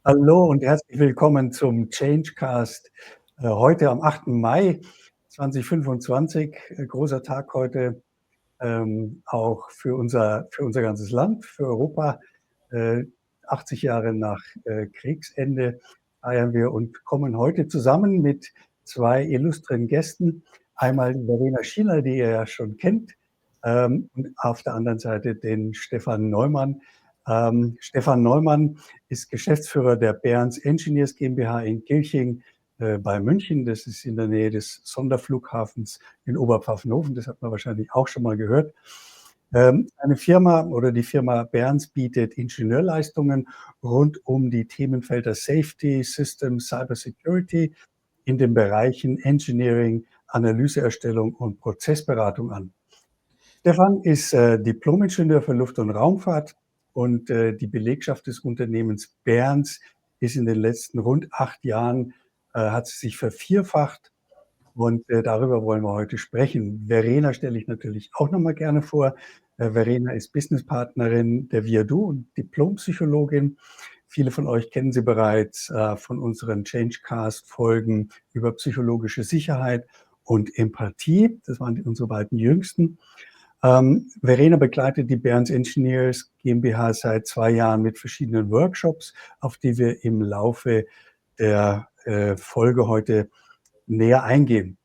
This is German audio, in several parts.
Hallo und herzlich willkommen zum Changecast. Heute am 8. Mai 2025, großer Tag heute, auch für unser ganzes Land, für Europa. Äh, 80 Jahre nach Kriegsende feiern wir und kommen heute zusammen mit zwei illustren Gästen. Einmal Verena Schieler, die ihr ja schon kennt, und auf der anderen Seite den Stefan Neumann. Stefan Neumann ist Geschäftsführer der Behrens Engineers GmbH in Gilching bei München. Das ist in der Nähe des Sonderflughafens in Oberpfaffenhofen. Das hat man wahrscheinlich auch schon mal gehört. Eine Firma oder die Firma Behrens bietet Ingenieurleistungen rund um die Themenfelder Safety, Systems, Cybersecurity in den Bereichen Engineering, Analyseerstellung und Prozessberatung an. Stefan ist Diplom-Ingenieur für Luft- und Raumfahrt und die Belegschaft des Unternehmens Behrens ist in den letzten rund 8 Jahren, hat sie sich vervierfacht und darüber wollen wir heute sprechen. Verena stelle ich natürlich auch noch mal gerne vor. Verena ist Businesspartnerin der Viadu und Diplompsychologin. Viele von euch kennen sie bereits von unseren Changecast-Folgen über psychologische Sicherheit und Empathie. Das waren unsere beiden jüngsten. Verena begleitet die Behrens Engineers GmbH seit 2 Jahren mit verschiedenen Workshops, auf die wir im Laufe der Folge heute näher eingehen.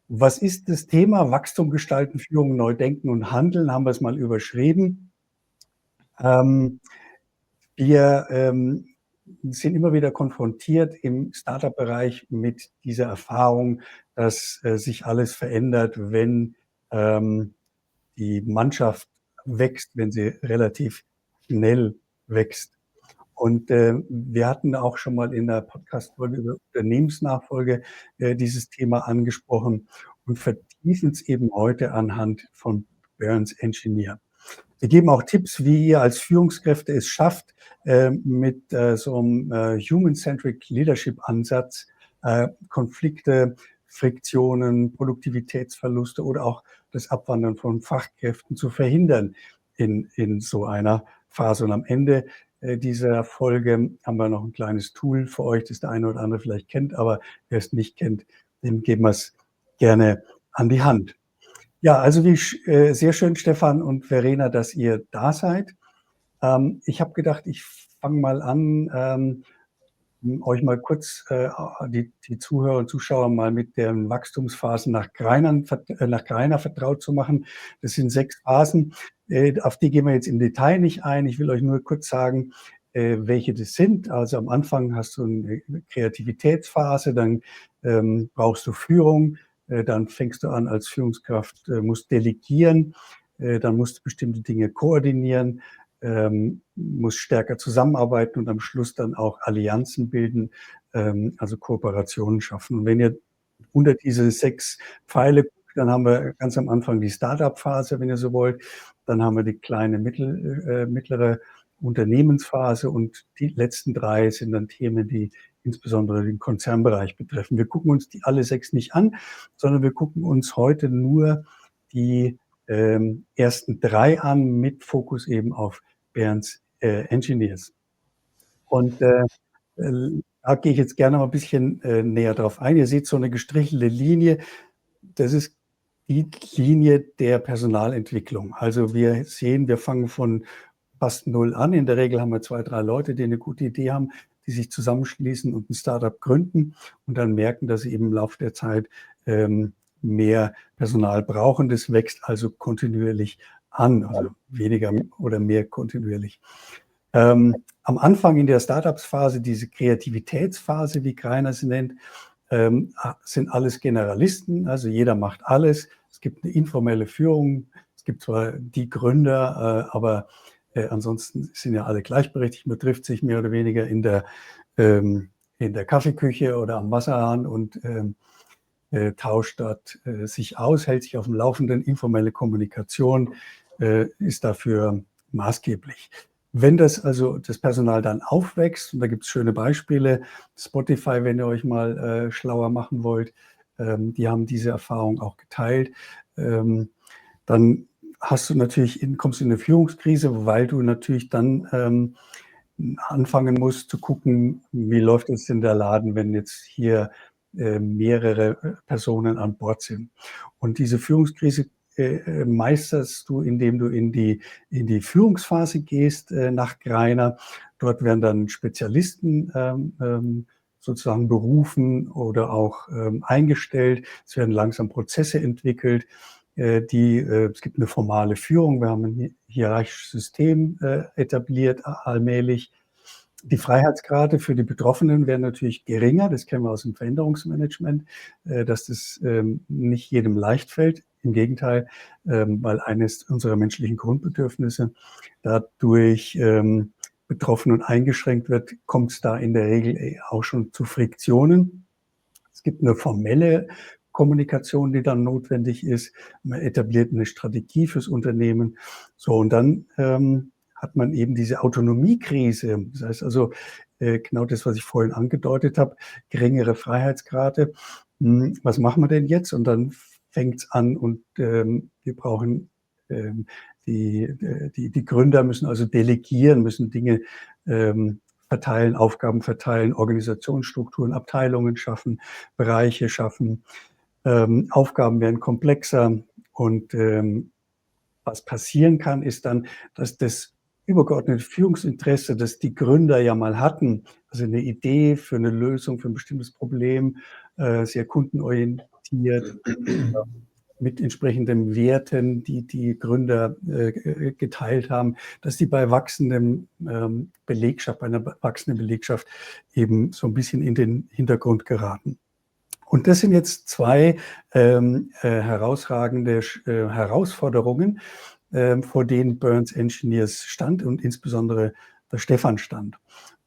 Was ist das Thema? Wachstum, Gestalten, Führung, Neudenken und Handeln haben wir es mal überschrieben. Wir sind immer wieder konfrontiert im Startup-Bereich mit dieser Erfahrung, dass sich alles verändert, wenn die Mannschaft wächst, wenn sie relativ schnell wächst. Und wir hatten auch schon mal in der Podcast-Folge über Unternehmensnachfolge dieses Thema angesprochen und vertiefen es eben heute anhand von Behrens Engineer. Wir geben auch Tipps, wie ihr als Führungskräfte es schafft, mit so einem Human-Centric Leadership-Ansatz Konflikte, Friktionen, Produktivitätsverluste oder auch das Abwandern von Fachkräften zu verhindern in so einer Phase. Und am Ende dieser Folge haben wir noch ein kleines Tool für euch, das der eine oder andere vielleicht kennt, aber wer es nicht kennt, dem geben wir es gerne an die Hand. Ja, also sehr schön, Stefan und Verena, dass ihr da seid. Ich habe gedacht, ich fange mal an, euch mal kurz die Zuhörer und Zuschauer mal mit den Wachstumsphasen nach Greiner vertraut zu machen. Das sind 6 Phasen. Auf die gehen wir jetzt im Detail nicht ein. Ich will euch nur kurz sagen, welche das sind. Also am Anfang hast du eine Kreativitätsphase, dann brauchst du Führung, dann fängst du an als Führungskraft, musst delegieren, dann musst du bestimmte Dinge koordinieren, muss stärker zusammenarbeiten und am Schluss dann auch Allianzen bilden, also Kooperationen schaffen. Und wenn ihr unter diese 6 Pfeile guckt, dann haben wir ganz am Anfang die Startup-Phase, wenn ihr so wollt. Dann haben wir die kleine, mittlere Unternehmensphase und die letzten 3 sind dann Themen, die insbesondere den Konzernbereich betreffen. Wir gucken uns die alle 6 nicht an, sondern wir gucken uns heute nur die ersten 3 an, mit Fokus eben auf Behrens Engineers. Und da gehe ich jetzt gerne mal ein bisschen näher drauf ein. Ihr seht so eine gestrichelte Linie. Das ist die Linie der Personalentwicklung. Also wir sehen, wir fangen von fast 0 an. In der Regel haben wir 2, 3 Leute, die eine gute Idee haben, die sich zusammenschließen und ein Startup gründen und dann merken, dass sie eben im Laufe der Zeit mehr Personal brauchen. Das wächst also kontinuierlich an, also weniger oder mehr kontinuierlich. Am Anfang in der Startups-Phase, diese Kreativitätsphase, wie Greiner sie nennt, sind alles Generalisten, also jeder macht alles. Es gibt eine informelle Führung, es gibt zwar die Gründer, aber ansonsten sind ja alle gleichberechtigt. Man trifft sich mehr oder weniger in der Kaffeeküche oder am Wasserhahn und tauscht dort sich aus, hält sich auf dem Laufenden. Informelle Kommunikation ist dafür maßgeblich. Wenn das Personal dann aufwächst, und da gibt es schöne Beispiele, Spotify, wenn ihr euch mal schlauer machen wollt, die haben diese Erfahrung auch geteilt, dann kommst du in eine Führungskrise, weil du natürlich dann anfangen muss zu gucken, wie läuft jetzt denn der Laden, wenn jetzt hier mehrere Personen an Bord sind. Und diese Führungskrise meisterst du, indem du in die Führungsphase gehst nach Greiner. Dort werden dann Spezialisten sozusagen berufen oder auch eingestellt. Es werden langsam Prozesse entwickelt. Es gibt eine formale Führung. Wir haben ein hierarchisches System etabliert allmählich. Die Freiheitsgrade für die Betroffenen werden natürlich geringer. Das kennen wir aus dem Veränderungsmanagement, dass das nicht jedem leicht fällt. Im Gegenteil, weil eines unserer menschlichen Grundbedürfnisse dadurch betroffen und eingeschränkt wird, kommt es da in der Regel auch schon zu Friktionen. Es gibt eine formelle Kommunikation, die dann notwendig ist. Man etabliert eine Strategie fürs Unternehmen. So, und dann hat man eben diese Autonomiekrise. Das heißt also, genau das, was ich vorhin angedeutet habe, geringere Freiheitsgrade. Was machen wir denn jetzt? Und dann fängt es an und wir brauchen die Gründer müssen also delegieren, müssen Dinge verteilen, Aufgaben verteilen, Organisationsstrukturen, Abteilungen schaffen, Bereiche schaffen. Aufgaben werden komplexer und was passieren kann, ist dann, dass das übergeordnete Führungsinteresse, das die Gründer ja mal hatten, also eine Idee für eine Lösung für ein bestimmtes Problem, sehr kundenorientiert, mit entsprechenden Werten, die die Gründer geteilt haben, dass die bei wachsender Belegschaft eben so ein bisschen in den Hintergrund geraten. Und das sind jetzt zwei herausragende Herausforderungen, vor denen Burns Engineers stand und insbesondere der Stefan stand.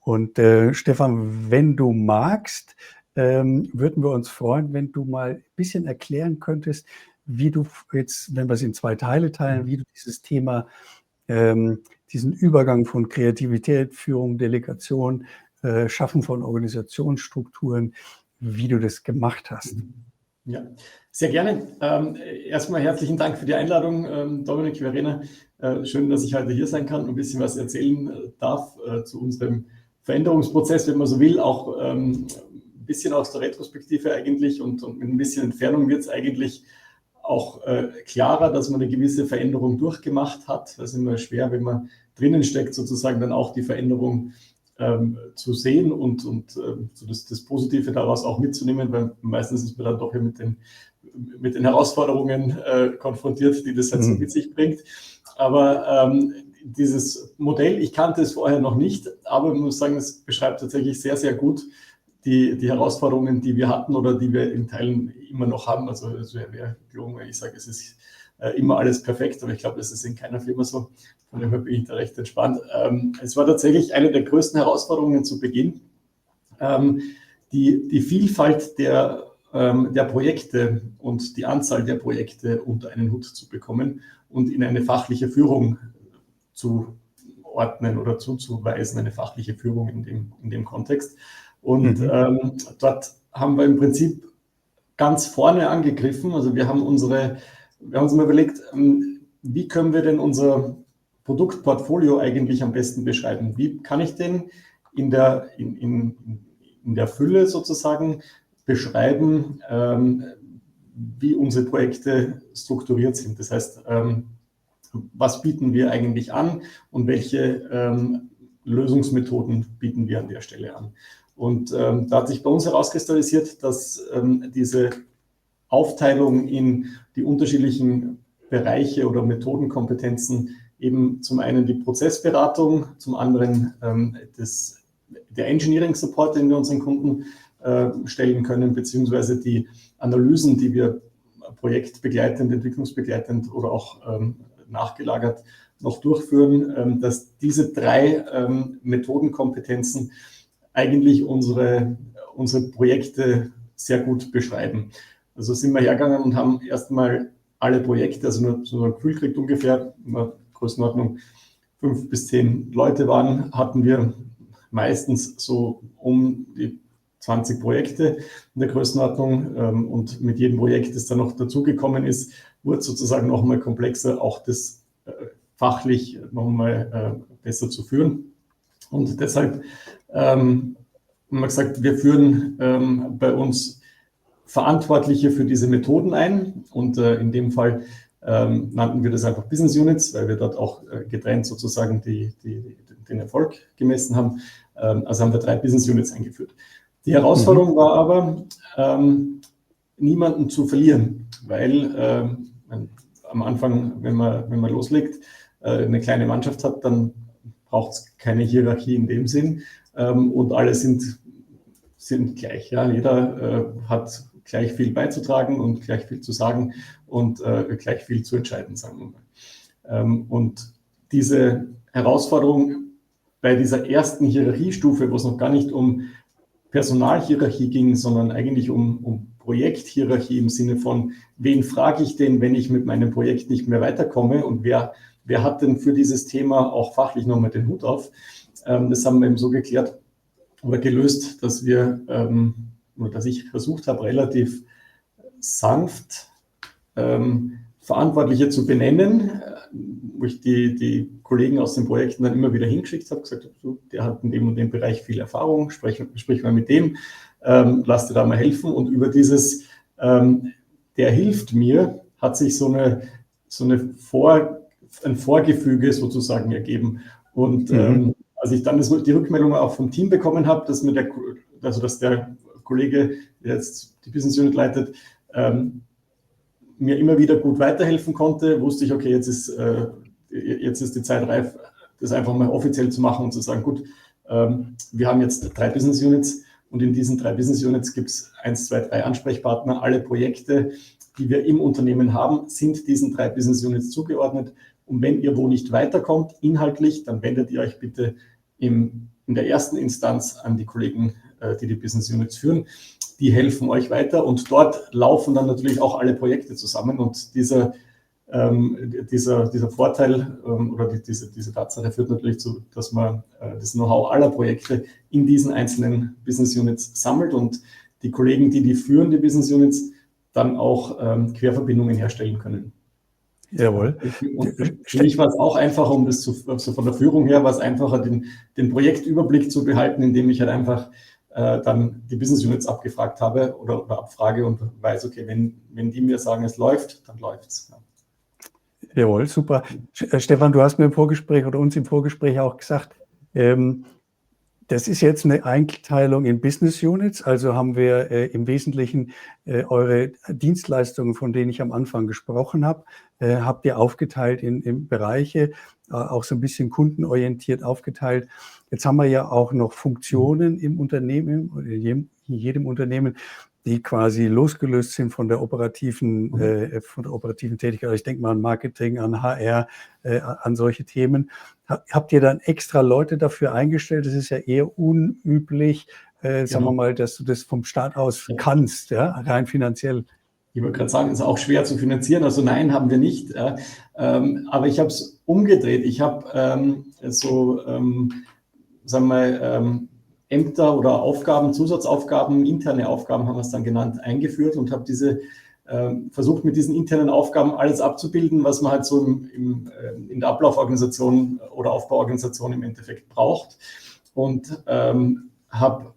Und Stefan, wenn du magst, würden wir uns freuen, wenn du mal ein bisschen erklären könntest, wie du jetzt, wenn wir es in zwei Teile teilen, wie du dieses Thema, diesen Übergang von Kreativität, Führung, Delegation, Schaffen von Organisationsstrukturen, wie du das gemacht hast. Ja, sehr gerne. Erstmal herzlichen Dank für die Einladung, Dominik, Verena. Schön, dass ich heute hier sein kann und ein bisschen was erzählen darf zu unserem Veränderungsprozess, wenn man so will, auch ein bisschen aus der Retrospektive eigentlich und mit ein bisschen Entfernung wird es eigentlich auch klarer, dass man eine gewisse Veränderung durchgemacht hat. Das ist immer schwer, wenn man drinnen steckt, sozusagen dann auch die Veränderung zu sehen und so das Positive daraus auch mitzunehmen, weil meistens ist man dann doch mit den Herausforderungen konfrontiert, die das halt so mit sich bringt. Aber dieses Modell, ich kannte es vorher noch nicht, aber ich muss sagen, es beschreibt tatsächlich sehr, sehr gut die Herausforderungen, die wir hatten oder die wir in Teilen immer noch haben. Also es wäre gelungen, wenn ich sage, es ist immer alles perfekt, aber ich glaube, das ist in keiner Firma so. Von dem her bin ich da recht entspannt. Es war tatsächlich eine der größten Herausforderungen zu Beginn, die Vielfalt der Projekte und die Anzahl der Projekte unter einen Hut zu bekommen und in eine fachliche Führung zu ordnen oder zuzuweisen, eine fachliche Führung in dem Kontext. Und dort haben wir im Prinzip ganz vorne angegriffen. Also wir haben uns mal überlegt, wie können wir denn unser Produktportfolio eigentlich am besten beschreiben? Wie kann ich denn in der Fülle sozusagen beschreiben, wie unsere Projekte strukturiert sind? Das heißt, was bieten wir eigentlich an und welche Lösungsmethoden bieten wir an der Stelle an? Und da hat sich bei uns herauskristallisiert, dass diese Aufteilung in die unterschiedlichen Bereiche oder Methodenkompetenzen eben zum einen die Prozessberatung, zum anderen der Engineering Support, den wir unseren Kunden stellen können, beziehungsweise die Analysen, die wir projektbegleitend, entwicklungsbegleitend oder auch nachgelagert noch durchführen, dass diese drei Methodenkompetenzen eigentlich unsere Projekte sehr gut beschreiben. Also sind wir hergegangen und haben erstmal alle Projekte, also nur so ein Gefühl kriegt ungefähr, in der Größenordnung 5 bis 10 Leute waren, hatten wir meistens so um die 20 Projekte in der Größenordnung und mit jedem Projekt, das dann noch dazugekommen ist, wurde sozusagen noch mal komplexer, auch das fachlich noch mal besser zu führen. Und deshalb haben wir gesagt, wir führen bei uns Verantwortliche für diese Methoden ein. Und in dem Fall nannten wir das einfach Business Units, weil wir dort auch getrennt sozusagen den Erfolg gemessen haben. Also haben wir 3 Business Units eingeführt. Die Herausforderung war aber, niemanden zu verlieren, weil am Anfang, wenn man loslegt, eine kleine Mannschaft hat, dann braucht es keine Hierarchie in dem Sinn und alle sind gleich. Ja? Jeder hat gleich viel beizutragen und gleich viel zu sagen und gleich viel zu entscheiden, sagen wir mal. Und diese Herausforderung bei dieser ersten Hierarchiestufe, wo es noch gar nicht um Personalhierarchie ging, sondern eigentlich um Projekthierarchie im Sinne von, wen frage ich denn, wenn ich mit meinem Projekt nicht mehr weiterkomme und wer hat denn für dieses Thema auch fachlich nochmal den Hut auf? Das haben wir eben so geklärt oder gelöst, dass dass ich versucht habe, relativ sanft Verantwortliche zu benennen, wo ich die Kollegen aus den Projekten dann immer wieder hingeschickt habe, gesagt habe, der hat in dem und dem Bereich viel Erfahrung, sprich mal mit dem, lass dir da mal helfen. Und über dieses, der hilft mir, hat sich ein Vorgefüge sozusagen ergeben. Und als ich dann die Rückmeldung auch vom Team bekommen habe, dass der Kollege, der jetzt die Business Unit leitet, mir immer wieder gut weiterhelfen konnte, wusste ich, okay, jetzt ist die Zeit reif, das einfach mal offiziell zu machen und zu sagen, gut, wir haben jetzt 3 Business Units und in diesen 3 Business Units gibt es 1, 2, 3 Ansprechpartner. Alle Projekte, die wir im Unternehmen haben, sind diesen 3 Business Units zugeordnet. Und wenn ihr wo nicht weiterkommt, inhaltlich, dann wendet ihr euch bitte in der ersten Instanz an die Kollegen, die Business Units führen. Die helfen euch weiter und dort laufen dann natürlich auch alle Projekte zusammen und dieser Vorteil oder diese Tatsache führt natürlich zu, dass man das Know-how aller Projekte in diesen einzelnen Business Units sammelt und die Kollegen, die führen, die Business Units, dann auch Querverbindungen herstellen können. Jawohl. Und für mich war es auch einfacher, also von der Führung her war es einfacher, den Projektüberblick zu behalten, indem ich halt einfach dann die Business Units abgefragt habe oder abfrage und weiß, okay, wenn die mir sagen, es läuft, dann läuft es. Ja. Jawohl, super. Stefan, du hast mir im Vorgespräch oder uns im Vorgespräch auch gesagt, das ist jetzt eine Einteilung in Business Units, also haben wir im Wesentlichen eure Dienstleistungen, von denen ich am Anfang gesprochen habe, habt ihr aufgeteilt in Bereiche, auch so ein bisschen kundenorientiert aufgeteilt. Jetzt haben wir ja auch noch Funktionen im Unternehmen, in jedem Unternehmen, die quasi losgelöst sind von der operativen Tätigkeit. Also ich denke mal an Marketing, an HR, an solche Themen. Habt ihr dann extra Leute dafür eingestellt? Das ist ja eher unüblich, sagen wir mal, dass du das vom Staat aus kannst, ja, rein finanziell. Ich wollte gerade sagen, es ist auch schwer zu finanzieren. Also nein, haben wir nicht. Aber ich habe es umgedreht. Ich habe sagen wir mal, Ämter oder Aufgaben, Zusatzaufgaben, interne Aufgaben haben wir es dann genannt, eingeführt und habe versucht mit diesen internen Aufgaben alles abzubilden, was man halt so in der Ablauforganisation oder Aufbauorganisation im Endeffekt braucht. Und habe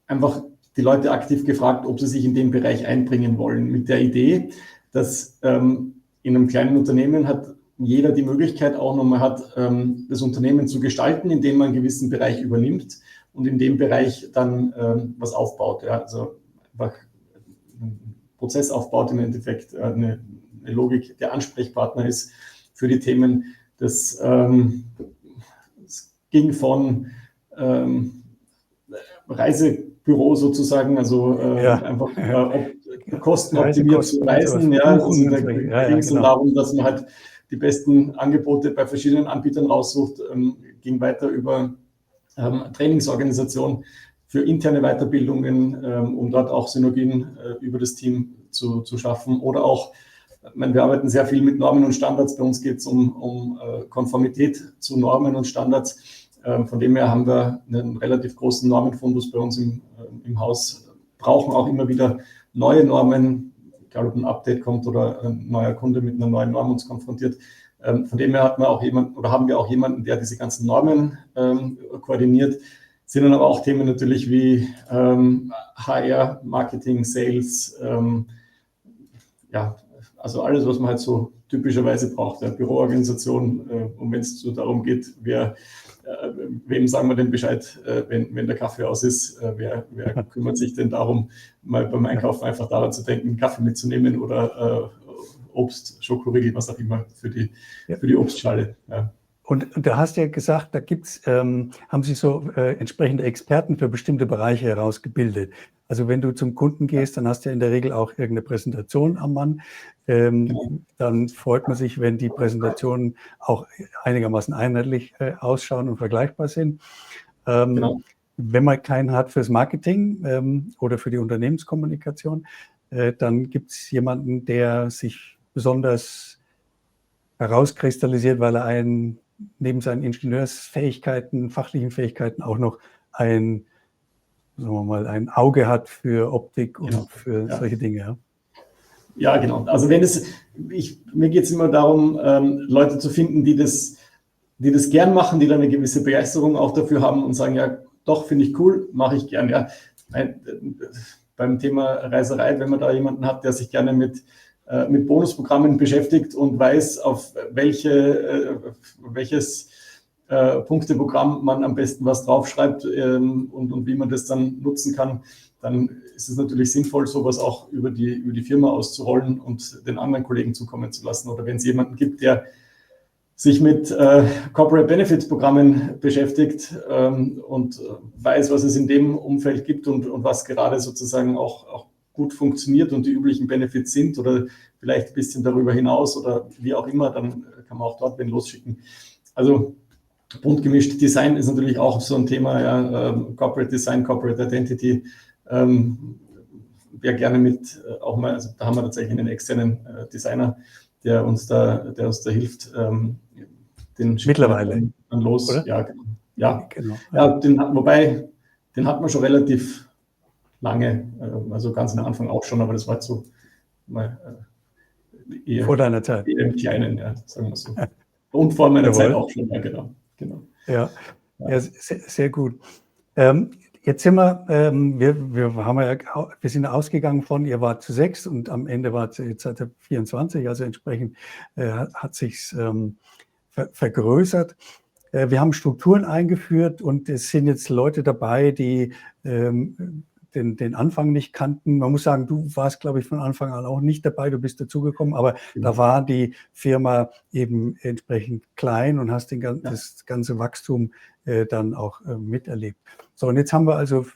einfach die Leute aktiv gefragt, ob sie sich in den Bereich einbringen wollen, mit der Idee, dass in einem kleinen Unternehmen hat jeder die Möglichkeit auch nochmal hat, das Unternehmen zu gestalten, indem man einen gewissen Bereich übernimmt und in dem Bereich dann was aufbaut. Ja? Also einfach einen Prozess aufbaut, im Endeffekt eine Logik, der Ansprechpartner ist für die Themen. Das ging von Reisebüro sozusagen, also einfach kostenoptimiert zu reisen. Ja, also da ging es darum, dass man halt die besten Angebote bei verschiedenen Anbietern raussucht, ging weiter über Trainingsorganisation für interne Weiterbildungen, um dort auch Synergien über das Team zu schaffen. Oder auch, ich meine, wir arbeiten sehr viel mit Normen und Standards. Bei uns geht es um Konformität zu Normen und Standards. Von dem her haben wir einen relativ großen Normenfundus bei uns im Haus, brauchen auch immer wieder neue Normen, egal ob ein Update kommt oder ein neuer Kunde mit einer neuen Norm uns konfrontiert, Von dem her hat man auch jemanden oder haben wir auch jemanden, der diese ganzen Normen koordiniert. Sind dann aber auch Themen natürlich wie HR, Marketing, Sales, ja, also alles, was man halt so typischerweise braucht, ja, Büroorganisation, und wenn es so darum geht, wem sagen wir denn Bescheid, wenn der Kaffee aus ist, wer kümmert sich denn darum, mal beim Einkaufen einfach daran zu denken, Kaffee mitzunehmen oder Obst, Schokoriegel, was auch immer für die Obstschale. Ja. Und da hast du ja gesagt, da haben sich so entsprechende Experten für bestimmte Bereiche herausgebildet. Also wenn du zum Kunden gehst, dann hast du ja in der Regel auch irgendeine Präsentation am Mann. Dann freut man sich, wenn die Präsentationen auch einigermaßen einheitlich ausschauen und vergleichbar sind. Genau. Wenn man keinen hat fürs Marketing oder für die Unternehmenskommunikation, dann gibt es jemanden, der sich besonders herauskristallisiert, weil er neben seinen Ingenieursfähigkeiten, fachlichen Fähigkeiten auch noch sagen wir mal, ein Auge hat für Optik und für solche Dinge. Ja. Ja, genau. Also mir geht es immer darum, Leute zu finden, die das gern machen, die dann eine gewisse Begeisterung auch dafür haben und sagen, ja, doch, finde ich cool, mache ich gern. Ja. Beim Thema Reiserei, wenn man da jemanden hat, der sich gerne mit Bonusprogrammen beschäftigt und weiß, auf welches Punkteprogramm man am besten was draufschreibt und wie man das dann nutzen kann, dann ist es natürlich sinnvoll, sowas auch über die Firma auszurollen und den anderen Kollegen zukommen zu lassen. Oder wenn es jemanden gibt, der sich mit Corporate Benefits Programmen beschäftigt und weiß, was es in dem Umfeld gibt und was gerade sozusagen auch gut funktioniert und die üblichen Benefits sind oder vielleicht ein bisschen darüber hinaus oder wie auch immer, dann kann man auch dort wen losschicken. Also bunt gemischt Design ist natürlich auch so ein Thema, ja, Corporate Design, Corporate Identity. Wer gerne auch mal, also da haben wir tatsächlich einen externen Designer, der uns da hilft, den mittlerweile dann los. Oder? Ja. Wobei, den hat man schon relativ lange, also ganz am Anfang auch schon, aber das war halt so mal eher vor deiner Zeit. Eher im Kleinen, ja, sagen wir so. Und vor meiner Zeit auch schon, ja, genau. Ja, sehr, sehr gut. Jetzt sind wir sind ausgegangen von, ihr wart zu 6 und am Ende jetzt seid ihr 24, also entsprechend hat sich's vergrößert. Wir haben Strukturen eingeführt und es sind jetzt Leute dabei, die den Anfang nicht kannten. Man muss sagen, du warst, glaube ich, von Anfang an auch nicht dabei, du bist dazugekommen, aber da war die Firma eben entsprechend klein und hast das ganze Wachstum dann auch miterlebt. So, und jetzt haben wir also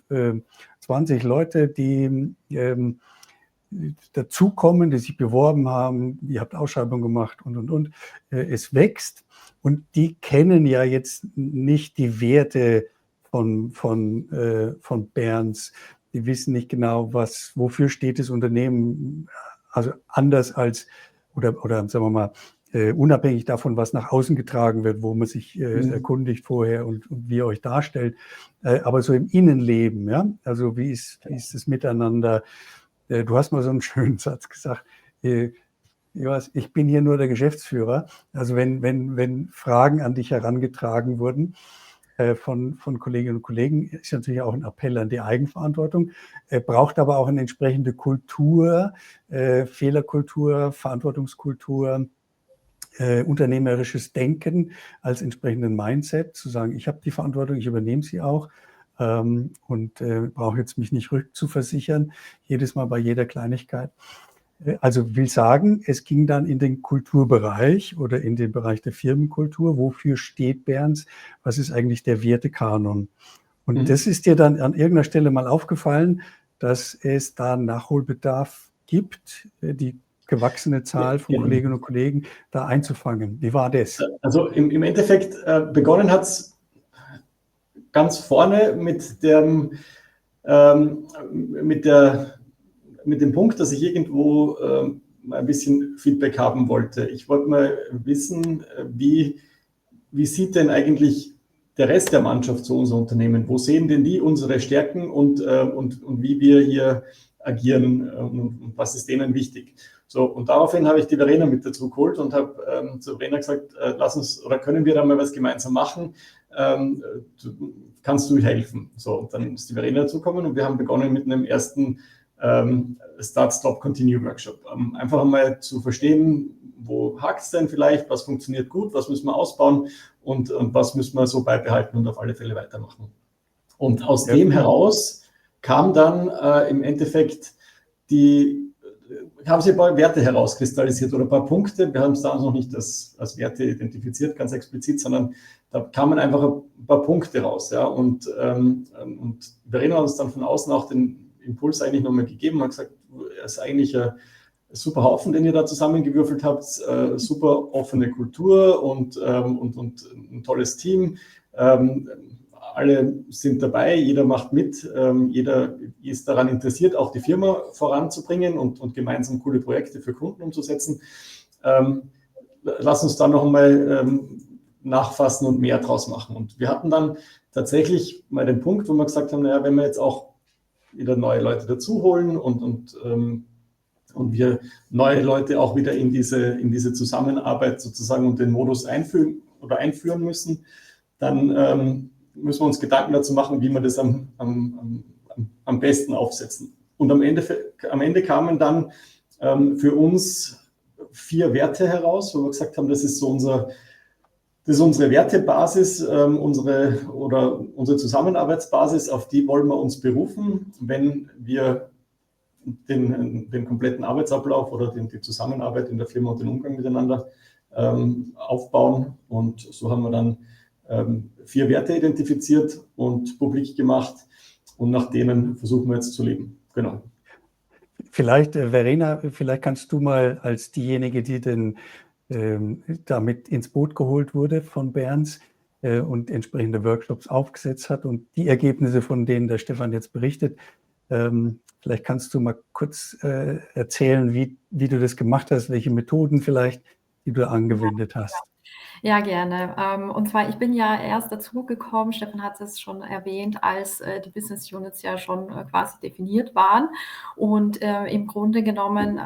20 Leute, die dazukommen, die sich beworben haben, ihr habt Ausschreibungen gemacht und. Es wächst und die kennen ja jetzt nicht die Werte von Berns. Die wissen nicht genau, wofür steht das Unternehmen, also anders als, oder sagen wir mal, unabhängig davon, was nach außen getragen wird, wo man sich erkundigt vorher und wie ihr euch darstellt, aber so im Innenleben, ja, also wie ist das Miteinander? Du hast mal so einen schönen Satz gesagt, ich bin hier nur der Geschäftsführer, also wenn Fragen an dich herangetragen wurden, von Kolleginnen und Kollegen, ist natürlich auch ein Appell an die Eigenverantwortung, braucht aber auch eine entsprechende Kultur, Fehlerkultur, Verantwortungskultur, unternehmerisches Denken als entsprechenden Mindset, zu sagen, ich habe die Verantwortung, ich übernehme sie auch und brauche jetzt mich nicht rückzuversichern, jedes Mal bei jeder Kleinigkeit. Also will sagen, es ging dann in den Kulturbereich oder in den Bereich der Firmenkultur. Wofür steht Berns? Was ist eigentlich der Wertekanon? Und das ist dir dann an irgendeiner Stelle mal aufgefallen, dass es da Nachholbedarf gibt, die gewachsene Zahl von Kolleginnen und Kollegen da einzufangen. Wie war das? Also im Endeffekt begonnen hat es ganz vorne mit dem Punkt, dass ich irgendwo mal ein bisschen Feedback haben wollte. Ich wollte mal wissen, wie sieht denn eigentlich der Rest der Mannschaft so unser Unternehmen? Wo sehen denn die unsere Stärken und wie wir hier agieren und was ist denen wichtig? So, und daraufhin habe ich die Verena mit dazu geholt und habe zu Verena gesagt, lass uns oder können wir da mal was gemeinsam machen? Kannst du helfen? So, und dann ist die Verena dazugekommen und wir haben begonnen mit einem ersten Start, Stop, Continue Workshop. Einfach einmal zu verstehen, wo hakt es denn vielleicht, was funktioniert gut, was müssen wir ausbauen und was müssen wir so beibehalten und auf alle Fälle weitermachen. Und aus dem heraus kam dann im Endeffekt haben sich ein paar Werte herauskristallisiert oder ein paar Punkte. Wir haben es damals noch nicht als Werte identifiziert, ganz explizit, sondern da kamen einfach ein paar Punkte raus. Ja? Und Verena hat uns dann von außen auch den Impuls eigentlich nochmal gegeben und gesagt, es ist eigentlich ein super Haufen, den ihr da zusammengewürfelt habt, super offene Kultur und ein tolles Team. Alle sind dabei, jeder macht mit, jeder ist daran interessiert, auch die Firma voranzubringen und gemeinsam coole Projekte für Kunden umzusetzen. Lass uns da noch einmal nachfassen und mehr draus machen. Und wir hatten dann tatsächlich mal den Punkt, wo wir gesagt haben, naja, wenn wir jetzt auch wieder neue Leute dazu holen und wir neue Leute auch wieder in diese Zusammenarbeit sozusagen und den Modus einführen müssen, dann müssen wir uns Gedanken dazu machen, wie wir das am besten aufsetzen. Und am Ende kamen dann für uns 4 Werte heraus, wo wir gesagt haben, das ist unsere Wertebasis, unsere Zusammenarbeitsbasis, auf die wollen wir uns berufen, wenn wir den kompletten Arbeitsablauf oder die Zusammenarbeit in der Firma und den Umgang miteinander aufbauen. Und so haben wir dann 4 Werte identifiziert und publik gemacht und nach denen versuchen wir jetzt zu leben. Genau. Vielleicht, Verena, vielleicht kannst du mal als diejenige, die damit ins Boot geholt wurde von Berns und entsprechende Workshops aufgesetzt hat und die Ergebnisse, von denen der Stefan jetzt berichtet, vielleicht kannst du mal kurz erzählen, wie du das gemacht hast, welche Methoden vielleicht, die du angewendet hast. Ja, gerne. Und zwar, ich bin ja erst dazugekommen, Stefan hat es schon erwähnt, als die Business Units ja schon quasi definiert waren. Und im Grunde genommen,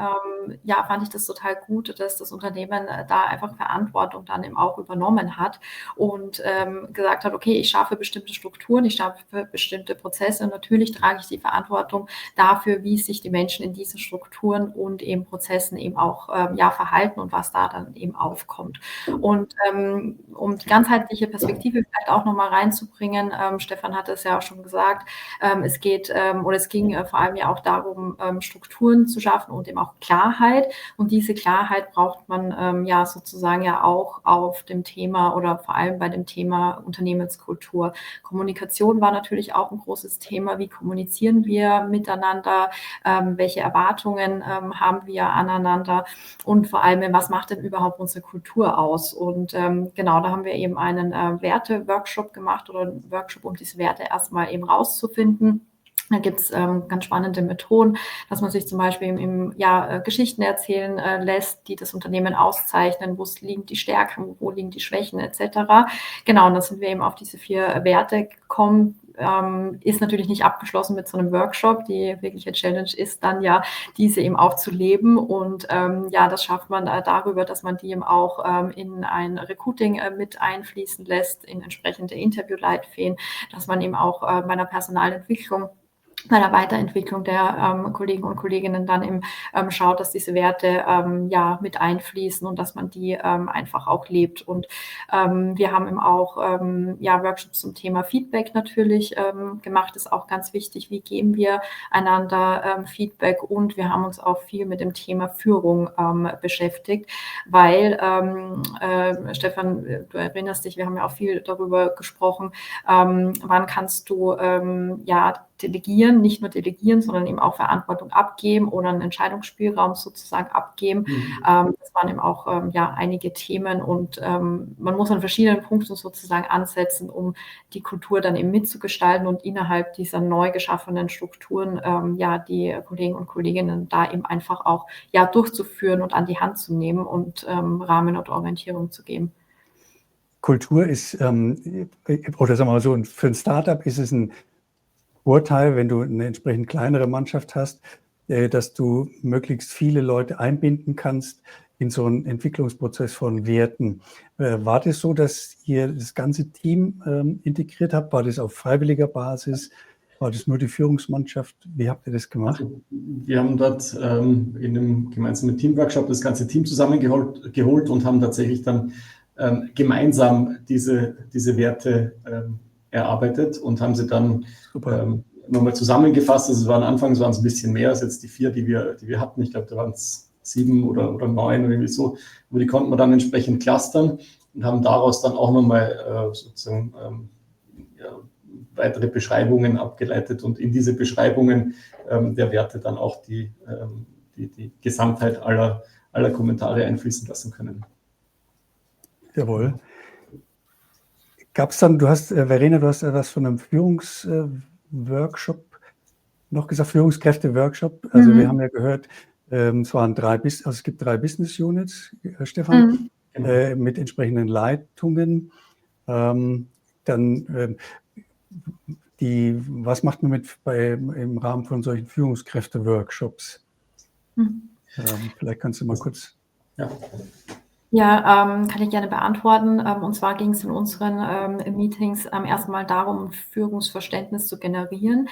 ja, fand ich das total gut, dass das Unternehmen da einfach Verantwortung dann eben auch übernommen hat und gesagt hat, okay, ich schaffe bestimmte Strukturen, ich schaffe bestimmte Prozesse und natürlich trage ich die Verantwortung dafür, wie sich die Menschen in diesen Strukturen und eben Prozessen eben auch ja, verhalten und was da dann eben aufkommt. Und um die ganzheitliche Perspektive vielleicht auch nochmal reinzubringen, Stefan hat es ja auch schon gesagt, es ging vor allem ja auch darum, Strukturen zu schaffen und eben auch Klarheit. Und diese Klarheit braucht man ja sozusagen ja auch auf dem Thema oder vor allem bei dem Thema Unternehmenskultur. Kommunikation war natürlich auch ein großes Thema. Wie kommunizieren wir miteinander? Welche Erwartungen haben wir aneinander? Und vor allem, was macht denn überhaupt unsere Kultur aus? Und genau, da haben wir eben einen Werte-Workshop gemacht oder einen Workshop, um diese Werte erstmal eben rauszufinden. Da gibt es ganz spannende Methoden, dass man sich zum Beispiel Geschichten erzählen lässt, die das Unternehmen auszeichnen, wo liegen die Stärken, wo liegen die Schwächen etc. Genau, und dann sind wir eben auf diese 4 Werte gekommen. Ist natürlich nicht abgeschlossen mit so einem Workshop. Die wirkliche Challenge ist dann ja, diese eben auch zu leben. Und ja, das schafft man darüber, dass man die eben auch in ein Recruiting mit einfließen lässt, in entsprechende Interviewleitfäden, dass man eben auch bei einer Personalentwicklung, bei der Weiterentwicklung der Kollegen und Kolleginnen dann eben schaut, dass diese Werte ja mit einfließen und dass man die einfach auch lebt. Und wir haben eben auch Workshops zum Thema Feedback natürlich gemacht. Das ist auch ganz wichtig. Wie geben wir einander Feedback? Und wir haben uns auch viel mit dem Thema Führung beschäftigt, weil Stefan, du erinnerst dich, wir haben ja auch viel darüber gesprochen, wann kannst du delegieren, nicht nur delegieren, sondern eben auch Verantwortung abgeben oder einen Entscheidungsspielraum sozusagen abgeben. Das waren eben auch einige Themen und man muss an verschiedenen Punkten sozusagen ansetzen, um die Kultur dann eben mitzugestalten und innerhalb dieser neu geschaffenen Strukturen die Kollegen und Kolleginnen da eben einfach auch durchzuführen und an die Hand zu nehmen und Rahmen und Orientierung zu geben. Kultur ist, oder sagen wir mal so, für ein Startup ist es ein Vorteil, wenn du eine entsprechend kleinere Mannschaft hast, dass du möglichst viele Leute einbinden kannst in so einen Entwicklungsprozess von Werten. War das so, dass ihr das ganze Team integriert habt? War das auf freiwilliger Basis? War das nur die Führungsmannschaft? Wie habt ihr das gemacht? Also, wir haben dort in einem gemeinsamen Teamworkshop das ganze Team zusammengeholt und haben tatsächlich dann gemeinsam diese Werte erarbeitet und haben sie dann nochmal zusammengefasst. Also anfangs waren es ein bisschen mehr als jetzt die 4, die wir hatten. Ich glaube, da waren es 7 oder 9 oder irgendwie so. Aber die konnten wir dann entsprechend clustern und haben daraus dann auch nochmal sozusagen weitere Beschreibungen abgeleitet und in diese Beschreibungen der Werte dann auch die Gesamtheit aller Kommentare einfließen lassen können. Jawohl. Gab es dann, Verena, du hast etwas von einem Führungsworkshop noch gesagt, Führungskräfte-Workshop. Also wir haben ja gehört, es gibt 3 Business Units, Stefan, mit entsprechenden Leitungen. Was macht man im Rahmen von solchen Führungskräfte-Workshops? Vielleicht kannst du mal kurz. Ja, kann ich gerne beantworten. Und zwar ging es in unseren Meetings erstmal darum, ein Führungsverständnis zu generieren.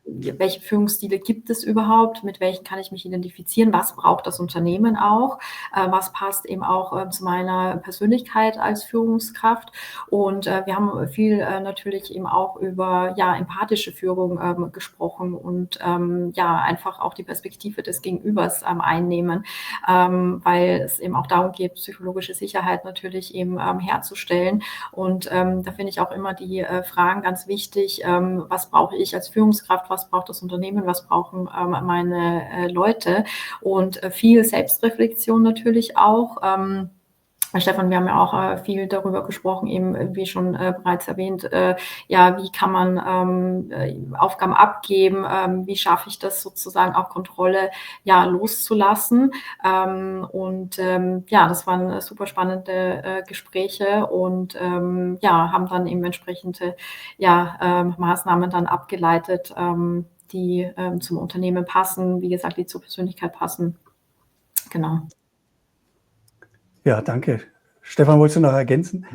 Welche Führungsstile gibt es überhaupt? Mit welchen kann ich mich identifizieren? Was braucht das Unternehmen auch? Was passt eben auch zu meiner Persönlichkeit als Führungskraft? Und wir haben viel natürlich eben auch über empathische Führung gesprochen und einfach auch die Perspektive des Gegenübers einnehmen, weil es eben auch darum geht, psychologische Sicherheit natürlich eben herzustellen. Und da finde ich auch immer die Fragen ganz wichtig, was brauche ich als Führungskraft, was braucht das Unternehmen, was brauchen meine Leute und viel Selbstreflexion natürlich auch. Stefan, wir haben ja auch viel darüber gesprochen, eben wie schon bereits erwähnt, wie kann man Aufgaben abgeben, wie schaffe ich das sozusagen auch Kontrolle loszulassen. Das waren super spannende Gespräche und haben dann eben entsprechende Maßnahmen dann abgeleitet, die zum Unternehmen passen, wie gesagt, die zur Persönlichkeit passen. Genau. Ja, danke. Stefan, wolltest du noch ergänzen?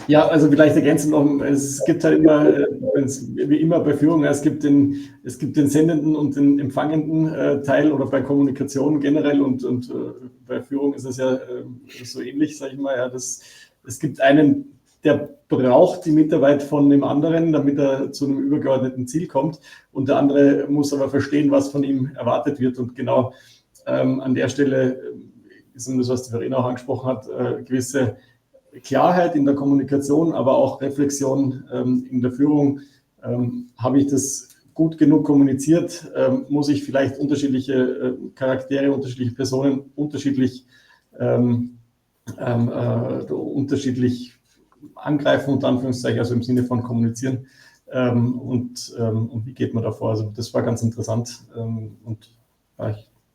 Ja, also vielleicht ergänzen noch, es gibt halt immer, wie immer bei Führung, es gibt den sendenden und den empfangenden Teil oder bei Kommunikation generell und bei Führung ist es ja so ähnlich, sage ich mal. Ja, es gibt einen, der braucht die Mitarbeit von dem anderen, damit er zu einem übergeordneten Ziel kommt und der andere muss aber verstehen, was von ihm erwartet wird und genau an der Stelle ist das, was die Verena auch angesprochen hat, gewisse Klarheit in der Kommunikation, aber auch Reflexion in der Führung. Habe ich das gut genug kommuniziert? Muss ich vielleicht unterschiedliche Charaktere, unterschiedliche Personen unterschiedlich angreifen, unter Anführungszeichen, also im Sinne von kommunizieren? Und wie geht man davor? Also das war ganz interessant und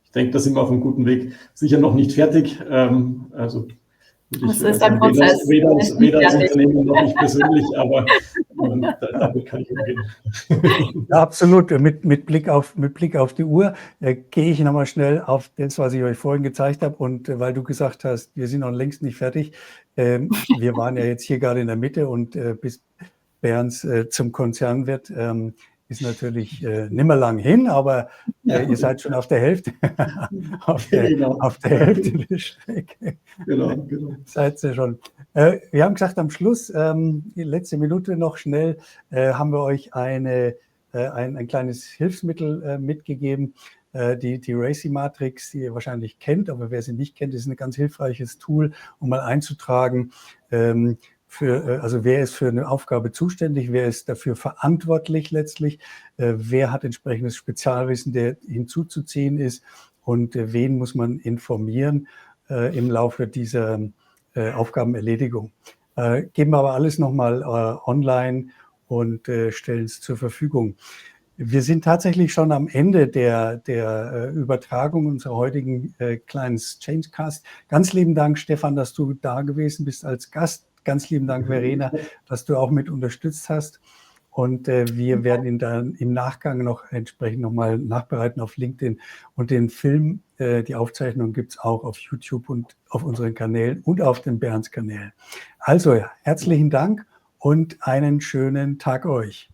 ich denke, da sind wir auf einem guten Weg. Sicher noch nicht fertig. Also das ist ein Prozess. Weder als Unternehmen noch ich persönlich, aber damit kann ich umgehen. Ja, absolut. Mit Blick auf die Uhr gehe ich nochmal schnell auf das, was ich euch vorhin gezeigt habe. Und weil du gesagt hast, wir sind noch längst nicht fertig. Wir waren ja jetzt hier gerade in der Mitte und bis Behrens zum Konzern wird, ist natürlich nimmer lang hin, aber ihr seid schon auf der Hälfte, auf der Hälfte der Strecke. Genau. Seid ihr schon. Wir haben gesagt, am Schluss, die letzte Minute noch schnell, haben wir euch ein kleines Hilfsmittel mitgegeben, die RACI-Matrix, die ihr wahrscheinlich kennt, aber wer sie nicht kennt, ist ein ganz hilfreiches Tool, um mal einzutragen, also wer ist für eine Aufgabe zuständig, wer ist dafür verantwortlich letztlich, wer hat entsprechendes Spezialwissen, der hinzuzuziehen ist und wen muss man informieren im Laufe dieser Aufgabenerledigung. Geben wir aber alles nochmal online und stellen es zur Verfügung. Wir sind tatsächlich schon am Ende der Übertragung unserer heutigen kleinen Changecast. Ganz lieben Dank, Stefan, dass du da gewesen bist als Gast. Ganz lieben Dank, Verena, dass du auch mit unterstützt hast. Und wir werden ihn dann im Nachgang noch entsprechend nochmal nachbereiten auf LinkedIn. Und den Film, die Aufzeichnung gibt es auch auf YouTube und auf unseren Kanälen und auf den Berns-Kanälen. Also herzlichen Dank und einen schönen Tag euch.